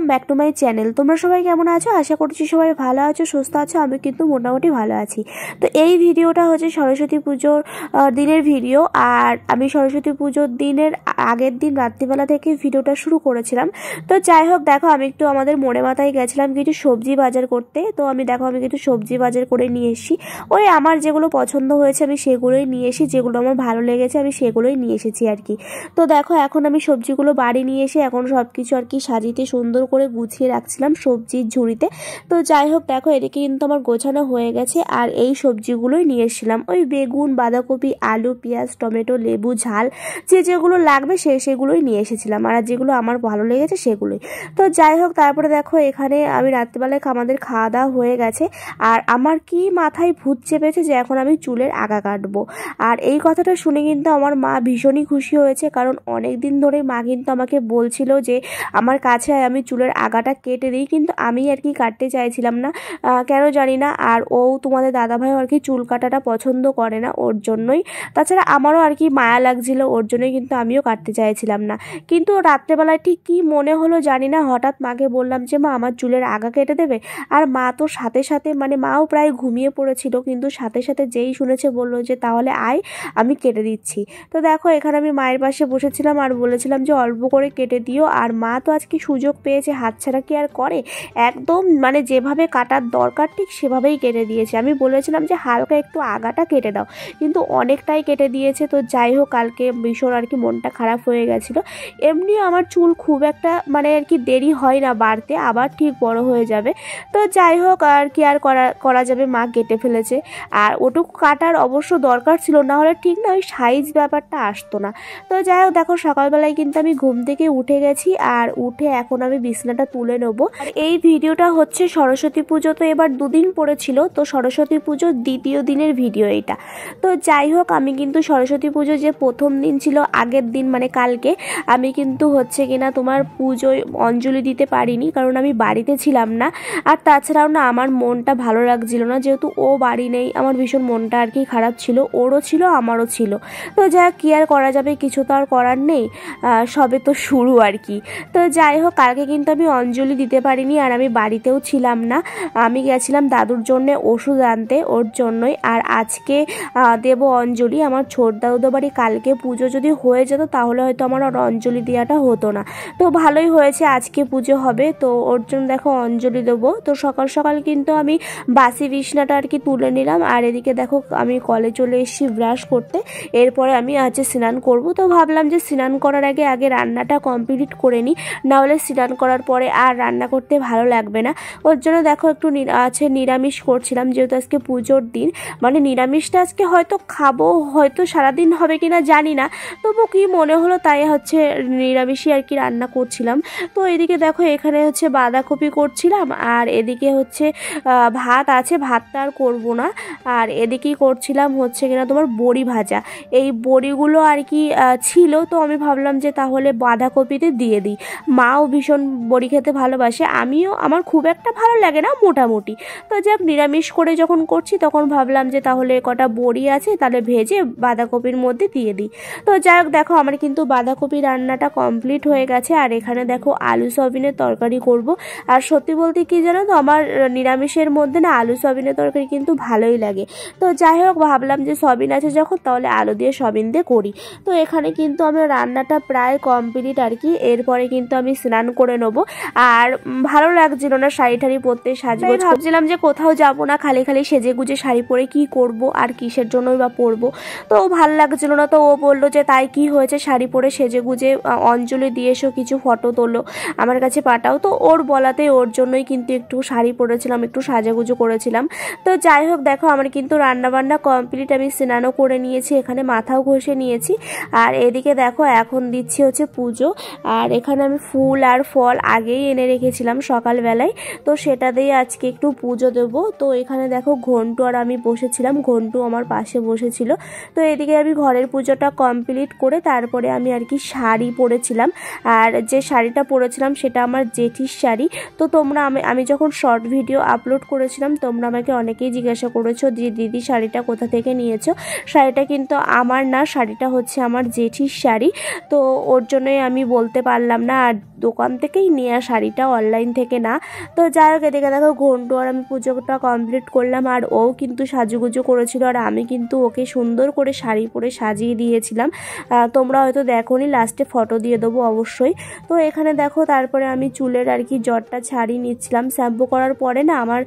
Back to my channel. তোমরা সবাই কেমন আছো? আশা করছি সবাই ভালো আছো, সুস্থ আছো। আমি কিন্তু মোটামুটি ভালো আছি। তো এই ভিডিওটা হচ্ছে সরস্বতী পুজোর দিনের ভিডিও। আর আমি সরস্বতী পুজোর দিনের আগের দিন রাত্রিবেলা থেকে ভিডিওটা শুরু করেছিলাম। তো যাই হোক, দেখো আমি একটু আমাদের মোড়ে মাথায় গেছিলাম কিছু সবজি বাজার করতে। তো আমি কিছু সবজি বাজার করে নিয়ে এসেছি। ওই আমার যেগুলো পছন্দ হয়েছে আমি সেগুলোই নিয়ে এসেছি, যেগুলো আমার ভালো লেগেছে আমি সেগুলোই নিয়ে এসেছি আর কি। তো দেখো এখন আমি সবজিগুলো বাড়ি নিয়ে এসে এখন সব কিছু আর কি সাজিতে সুন্দর করে গুছিয়ে রাখছিলাম সবজির ঝুড়িতে। তো যাই হোক, দেখো এদিকে কিন্তু আমার গোছানো হয়ে গেছে। আর এই সবজিগুলোই নিয়ে এসেছিলাম, ওই বেগুন, বাঁধাকপি, আলু, পেঁয়াজ, টমেটো, লেবু, ঝাল যেগুলো লাগবে সেগুলোই নিয়ে এসেছিলাম। আর যেগুলো আমার ভালো লেগেছে সেগুলোই। তো যাই হোক, তারপরে দেখো এখানে আমি রাত্রিবেলায় আমাদের খাওয়া দাওয়া হয়ে গেছে। আর আমার কি মাথায় ভূত চেপেছে যে এখন আমি চুলের আগা কাটবো। আর এই কথাটা শুনে কিন্তু আমার মা ভীষণই খুশি হয়েছে, কারণ অনেক দিন ধরে মা কিন্তু আমাকে বলছিল যে আমার কাছে আমি চুলের আগাটা কেটে দিই, কিন্তু আমি আর কি কাটতে চাইছিলাম না, কেন জানি না। আর ও তোমাদের দাদাভাইও আর কি চুল কাটাটা পছন্দ করে না, ওর জন্যই। তাছাড়া আমারও আর কি মায়া লাগছিল, ওর জন্যই কিন্তু আমিও কাটতে চাইছিলাম না। কিন্তু রাত্রেবেলায় ঠিক কী মনে হলো জানি না, হঠাৎ মাকে বললাম যে মা আমার চুলের আগা কেটে দেবে। আর মা তো সাথে সাথে মাও প্রায় ঘুমিয়ে পড়েছিল, কিন্তু সাথে সাথে যেই শুনেছে বললো যে তাহলে আয় আমি কেটে দিচ্ছি। তো দেখো এখানে আমি মায়ের পাশে বসেছিলাম আর বলেছিলাম যে অল্প করে কেটে দিও। আর মা তো আজকে সুযোগ পেয়েছে, হাতছাড়া কি আর করে, একদম যেভাবে কাটার দরকার ঠিক সেভাবেই কেটে দিয়েছে। আমি বলেছিলাম যে হালকা একটু আগাটা কেটে দাও, কিন্তু অনেকটাই কেটে দিয়েছে। তো যাই হোক, কালকে ভীষণ আর কি মনটা খারাপ হয়ে গেছিলো। এমনিও আমার চুল খুব একটা আর কি দেরি হয় না বাড়তে, আবার ঠিক বড় হয়ে যাবে। তো যাই হোক, আর কি আর করা যাবে, মা কেটে ফেলেছে। আর ওটুকু কাটার অবশ্য দরকার ছিল, না হলে ঠিক না ওই সাইজ ব্যাপারটা আসতো না। তো যাই হোক, দেখো সকালবেলায় কিন্তু আমি ঘুম থেকে উঠে গেছি। আর উঠে এখন আমি বিছনাটা তুলে নেবো। আর এই ভিডিওটা হচ্ছে সরস্বতী পুজো, তো এবার দুদিন পড়েছিল, তো সরস্বতী পুজোর দ্বিতীয় দিনের ভিডিও এটা। তো যাই হোক, আমি কিন্তু সরস্বতী পুজো যে প্রথম দিন ছিল আগের দিন কালকে, আমি কিন্তু হচ্ছে কিনা তোমার পুজোয় অঞ্জলি দিতে পারিনি, কারণ আমি বাড়িতে ছিলাম না। আর তাছাড়াও না আমার মনটা ভালো লাগছিল না, যেহেতু ও বাড়ি নেই, আমার ভীষণ মনটা আর কি খারাপ ছিল, ওরও ছিল আমারও ছিল। তো যা কি আর করা যাবে, কিছু তো আর করার নেই, সবে তো শুরু আর কি। তো যাই হোক, কালকে কিন্তু আমি অঞ্জলি দিতে পারিনি, আর আমি বাড়িতেও ছিলাম না, আমি গেছিলাম দাদুর জন্যে ওষুধ আনতে, ওর জন্যই। আর আজকে দেব অঞ্জলি আমার ছোট দাদুদের বাড়ি। কালকে পুজো যদি হয়ে যেত তাহলে হয়তো আমার আর অঞ্জলি দেওয়াটা হতো না। তো ভালোই হয়েছে আজকে পুজো হবে, তো ওর জন্য দেখো অঞ্জলি দেবো। তো সকাল সকাল কিন্তু আমি বাসি বিছনাটা আর কি তুলে নিলাম। আর এদিকে দেখো আমি কলে চলে এসেছি ব্রাশ করতে, এরপরে আমি স্নান করব। তো ভাবলাম যে স্নান করার আগে রান্নাটা কমপ্লিট করে নিই, নাহলে স্নান করার পরে আর রান্না করতে ভালো লাগবে না। ওর জন্য দেখো একটু নিরামিষ করছিলাম, যেহেতু আজকে পুজোর দিন। নিরামিষটা আজকে হয়তো খাবো, হয়তো সারাদিন হবে কিনা জানি না, তবু কি মনে হলো তাই হচ্ছে নিরামিষই আর কি রান্না করছিলাম। তো এদিকে দেখো এখানে হচ্ছে বাঁধাকপি করছিলাম, আর এদিকে হচ্ছে ভাত আছে, ভাতটা আর করবো না। আর এদিকেই করছিলাম হচ্ছে কিনা তোমার বড়ি ভাজা। এই বড়িগুলো আর কি ছিল, তো আমি ভাবলাম যে তাহলে বাঁধাকপিতে দিয়ে দিই। মাও ভীষণ বড়ি খেতে ভালোবাসে, আমার খুব একটা ভালো লাগে না, মোটামুটি। তো যাক, নিরামিষ করে যখন করছি তখন ভাবলাম যে তাহলে কটা বড়ি আছে, তাহলে ভেজে বাঁধাকপির মধ্যে দিয়ে দিই। তো যাই হোক, দেখো আমার কিন্তু বাঁধাকপি রান্নাটা কমপ্লিট হয়ে গেছে। আর এখানে দেখো আলু সয়াবিনের তরকারি করব। আর সত্যি বলতে কি জানো তো, আমার নিরামিষের মধ্যে না আলু সয়াবিনের তরকারি কিন্তু ভালোই লাগে। তো যাই হোক, ভাবলাম যে সয়াবিন আছে যখন, তাহলে আলু দিয়ে সয়াবিন দিয়ে করি। তো এখানে কিন্তু আমার রান্নাটা প্রায় কমপ্লিট আর কি। এরপরে কিন্তু আমি স্নান করে নেবো। আর ভালো লাগছিল না শাড়ি ঠাড়ি পরতে, সাজগোজ ভাবছিলাম যে কোথাও যাবো না, খালি খালি সেজে গুজে শাড়ি পরে কি করব আর কিসের জন্যই বা পরবো। তো ভালো লাগছিল না। তো ও বললো যে তাই কি হয়েছে, শাড়ি পরে সেজে গুজে অঞ্জলি দিয়ে এসো, কিছু ফটো তোলো, আমার কাছে পাঠাও। তো ওর বলাতে ওর জন্যই কিন্তু একটু শাড়ি পরেছিলাম, একটু সাজাগুজো করেছিলাম। তো যাই হোক, দেখো আমার কিন্তু রান্নাবান্না কমপ্লিট, আমি স্নানও করে নিয়েছি, এখানে মাথাও ঘষে নিয়েছি। আর এদিকে দেখো এখন দিচ্ছি হচ্ছে পুজো। আর এখানে আমি ফুল আর ফল আগেই এনে রেখেছিলাম সকালবেলায়, তো সেটা দিয়ে আজকে একটু পুজো দেবো। তো এখানে দেখো ঘন্টু আর আমি বসেছিলাম, ঘন্টু আমার পাশে বসেছিল। তো এদিকে আমি ঘরের পুজোটা কমপ্লিট করে তারপরে আমি আর কি শাড়ি পরেছিলাম। আর যে শাড়িটা পরেছিলাম সেটা আমার জেঠির শাড়ি। তো তোমরা আমি যখন শর্ট ভিডিও আপলোড করেছিলাম, তোমরা আমাকে অনেকেই জিজ্ঞাসা করেছো যে দিদি শাড়িটা কোথা থেকে নিয়েছো। শাড়িটা কিন্তু আমার না, শাড়িটা হচ্ছে আমার জেঠির শাড়ি। তো ওর জন্যই আমি বলতে পারলাম না, আর দোকান থেকেই নেওয়া শাড়িটা, অনলাইন থেকে না। তো যাই হোক এদিকে দেখো ঘন্টু আর আমি পুজোটা কমপ্লিট করলাম, আর ও কিন্তু সাজুগুজু করেছিল আর আমি কিন্তু ওকে সুন্দর করে শাড়ি পরে সাজিয়ে দিয়েছিলাম। তোমরা হয়তো দেখোনি, লাস্টে ফটো দিয়ে দেবো অবশ্যই। তো এখানে দেখো তারপরে আমি চুলের আর কি জটটা ছাড়িয়ে নিচ্ছিলাম। শ্যাম্পু করার পরে না আমার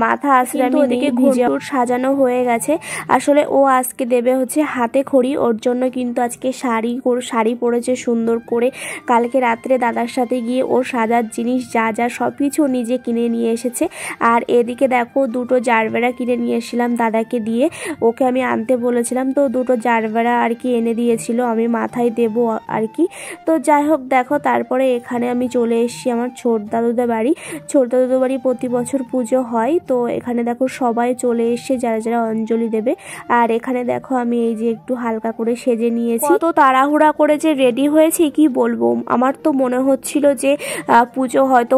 মাথা আসলে আমি এদিকে ঘন্টুর সাজানো হয়ে গেছে। আসলে ও আজকে দেবে হচ্ছে হাতে খড়ি, ওর জন্য কিন্তু আজকে শাড়ি পরেছে সুন্দর করে। কালকে রাত্রে দাদার সাথে গিয়ে ওর সাজার জিনিস যা যা সব কিছু নিজে কিনে নিয়ে এসেছে। আর এদিকে দেখো দুটো জারবেরা কিনে নিয়ে এসেছিলাম দাদাকে দিয়ে, ওকে আমি আনতে বলেছিলাম, তো দুটো জারবেরা আর কি এনে দিয়েছিল, আমি মাথায় দেব আর কি। তো যাই হোক দেখো তারপরে এখানে আমি চলে এসেছি আমার ছোট দাদুদের বাড়ি। ছোট দাদুদের বাড়ি প্রতি বছর পুজো হয়, তো এখানে দেখো সবাই চলে এসছে যারা যারা অঞ্জলি দেবে। আর এখানে দেখো আমি এই যে একটু হালকা করে সেজে নিয়েছি। তো তাড়াহুড়া করে যে রেডি হয়েছি কি বলবো, আমার তো মনে হচ্ছিল যে পুজো হয়তো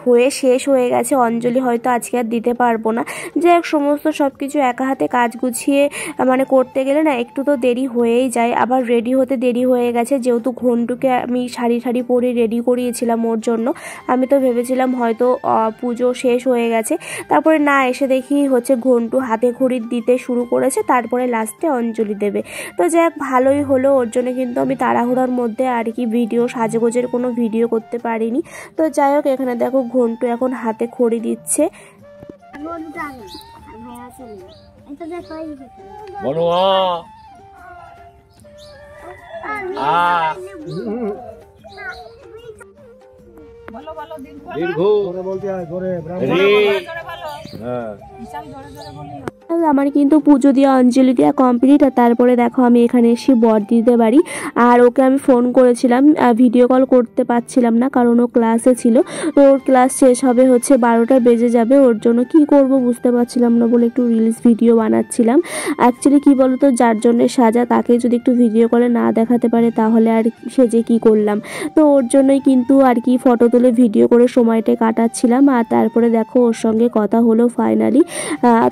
হয়ে শেষ হয়ে গেছে, অঞ্জলি হয়তো আজকে আর দিতে পারবো না। যে সমস্ত সব কিছু একা হাতে কাজ গুছিয়ে মানে করতে গেলে না একটু তো দেরি হয়েই যায়, আবার রেডি হতে দেরি হয়ে গেছে। যেহেতু ঘন্টুকে আমি শাড়ি পরে রেডি করিয়েছিলাম ওর জন্য, আমি তো ভেবেছিলাম হয়তো পুজো শেষ হয়ে গেছে। তারপরে না এসে দেখি হচ্ছে ঘন্টু হাতে খড়ি দিতে শুরু করেছে, তারপরে লাস্টে অঞ্জলি দেবে। তো যাক ভালোই হলো, ওর জন্য কিন্তু আমি তাড়াহুড়ার মধ্যে আর কি সাজগোজের কোনো ভিডিও করতে পারিনি। তো যাই হোক এখানে দেখো ঘন্টু এখন হাতে খড়ি দিচ্ছে। আমার কিন্তু পুজো দেওয়া অঞ্জলি দেওয়া কমপ্লিট। আর তারপরে দেখো আমি এখানে এসে বর দিতে পারি, আর ওকে আমি ফোন করেছিলাম, ভিডিও কল করতে পারছিলাম না কারণ ও ক্লাসে ছিল। তো ওর ক্লাস শেষ হবে হচ্ছে 12টা বেজে যাবে, ওর জন্য কি করব বুঝতে পারছিলাম না বলে একটু রিলস ভিডিও বানাচ্ছিলাম। অ্যাকচুয়ালি কি বলতো, যার জন্য সাজা তাকে যদি একটু ভিডিও কলে না দেখাতে পারে তাহলে আর সেজে কি করলাম। তো ওর জন্যই কিন্তু আর কি ফটো তুলে ভিডিও করে সময়টা কাটাচ্ছিলাম। আর তারপরে দেখো ওর সঙ্গে কথা হলো ফাইনালি।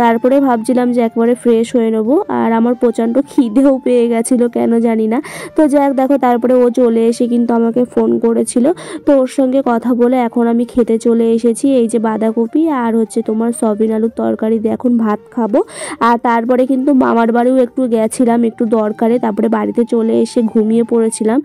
তারপরে ভাবছিলাম যে একবারে ফ্রেশ হয়ে নেবো, আর আমার প্রচণ্ড খিদেও পেয়ে গেছিলো কেন জানি না। তো যাক দেখো তারপরে ও চলে এসে কিন্তু আমাকে ফোন করেছিল, তো ওর সঙ্গে কথা বলে এখন আমি খেতে চলে এসেছি। এই যে বাঁধাকপি আর হচ্ছে তোমার সয়াবিন আলুর তরকারি দিয়ে এখন ভাত খাবো। আর তারপরে কিন্তু মামার বাড়িও একটু গেছিলাম একটু দরকারে, তারপরে বাড়িতে চলে এসে ঘুমিয়ে পড়েছিলাম।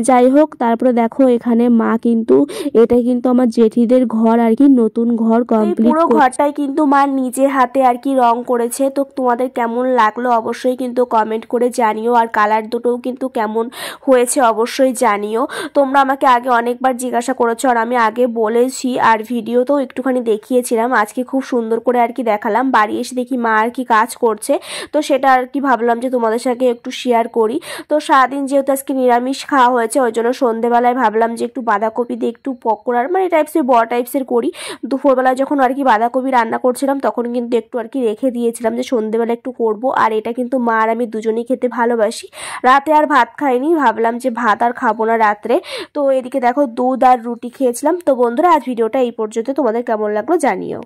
যাই হোক তারপরে দেখো এখানে মা কিন্তু এটা কিন্তু আমার জেঠিদের ঘর আর কি, নতুন ঘর কমপ্লিট, পুরো ঘরটাই কিন্তু মা নিজে হাতে আর কি রং করেছে। তো তোমাদের কেমন লাগলো অবশ্যই কিন্তু কমেন্ট করে জানিও, আর কালার দুটোও কিন্তু কেমন হয়েছে অবশ্যই জানিও। তোমরা আমাকে আগে অনেকবার জিজ্ঞাসা করেছো আর আমি আগে বলেছি, আর ভিডিওতেও একটুখানি দেখিয়েছিলাম, আজকে খুব সুন্দর করে আর কি দেখালাম। বাড়ি এসে দেখি মা আর কি কাজ করছে, তো সেটা আর কি ভাবলাম যে তোমাদের সাথে একটু শেয়ার করি। তো সারাদিন যেহেতু আজকে নিরামিষ খাওয়া হয়েছে ওই জন্য সন্ধ্যেবেলায় ভাবলাম যে একটু বাঁধাকপি দিয়ে একটু পকোড়ার মানে টাইপসের বড় টাইপসের করি। দুপুরবেলায় যখন আর কি বাঁধাকপি রান্না করছিলাম তখন কিন্তু একটু আর কি রেখে দিয়েছিলাম যে সন্ধ্যেবেলা একটু করব। আর এটা কিন্তু মা আর আমি দুজনেই খেতে ভালোবাসি। রাতে আর ভাত খাইনি, ভাবলাম যে ভাত আর খাবো না রাত্রে। তো এদিকে দেখো দুধ আর রুটি খেয়েছিলাম। তো বন্ধুরা আজ ভিডিওটা এই পর্যন্ত, তোমাদের কেমন লাগলো জানিও।